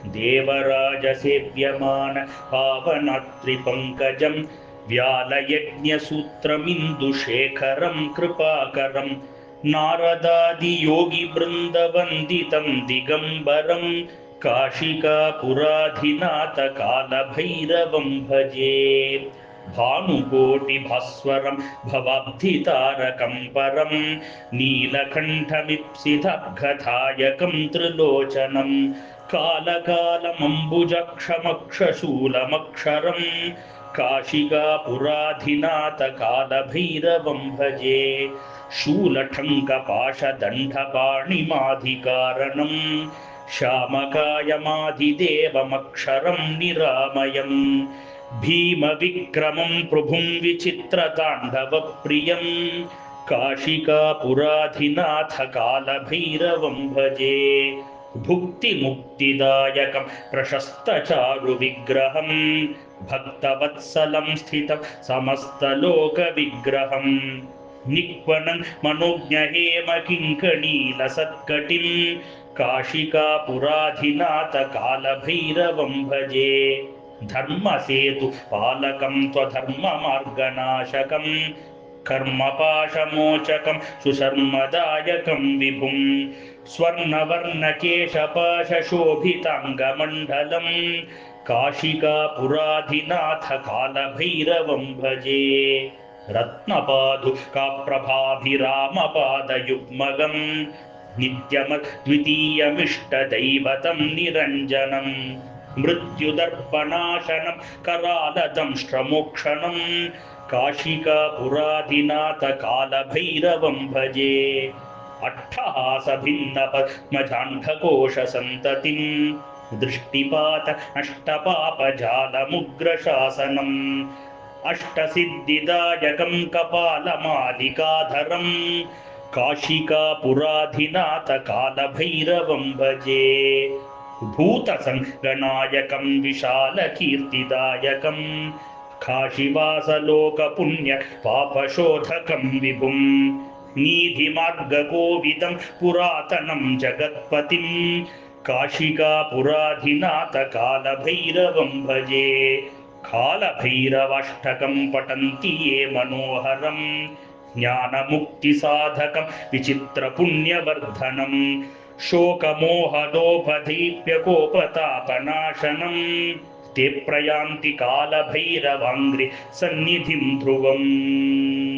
देवराजसेव्यमान पावनात्रिपङ्कजं व्यालयज्ञसूत्रमिन्दुशेखरं कृपाकरं नारदादियोगिवृन्दवन्दितं दिगम्बरं काशिकापुराधिनाथकालभैरवं भजे। भानुकोटिभास्वरं भवाब्धितारकं परं नीलकण्ठमीप्सितभ्गधायकं त्रिलोचनं कालकालमम्बुजक्षमक्षशूलमक्षरं काशिकापुराधिनाथकालभैरवं भजे। शूलठङ्कपाशदण्डपाणिमाधिकारणं श्यामकायमाधिदेवमक्षरं निरामयम् भीमविक्रमं प्रभुं विचित्रताण्डवप्रियं काशिकापुराधिनाथकालभैरवं भजे। भुक्तिमुक्तिदायकं प्रशस्तचारुविग्रहं भक्तवत्सलं स्थितं समस्तलोकविग्रहं निक्वनं मनोज्ञहेमकिङ्कणीलसत्कटिं काशिकापुराधिनाथकालभैरवं भजे। धर्मसेतु पालकं त्वधर्ममार्गनाशकं कर्मपाशमोचकं सुशर्मदायकं विभुं स्वर्णवर्णकेशपाशशोभिताङ्गमण्डलं काशिकापुराधिनाथकालभैरवं भजे। रत्नपादुकाप्रभाभिरामपादयुग्मगं नित्यमद्वितीयमिष्टदैवतं निरञ्जनं मृत्युदर्पणाशनं करालदंष्ट्रमोक्षणं काशिकापुराधिनाथकालभैरवं भजे। अट्टहासभिन्नपद्मजाण्डकोशसन्ततिं दृष्टिपात अष्टपापजालमुग्रशासनम् अष्टसिद्धिदायकं कपालमालिकाधरं काशिकापुराधिनाथकालभैरवं भजे। भूतसङ्गनायकं विशालकीर्तिदायकं काशीवासलोकपुण्यपापशोधकं विभुं नीधिमार्गकोविदं पुरातनं जगत्पतिं काशिकापुराधिनाथकालभैरवं भजे। कालभैरवाष्टकं पठन्ति ये मनोहरं ज्ञानमुक्तिसाधकं विचित्रपुण्यवर्धनं शोकमोहदोपधीप्यकोपतापनाशनं ते प्रयान्ति कालभैरवाङ्घ्रि सन्निधिं ध्रुवम्।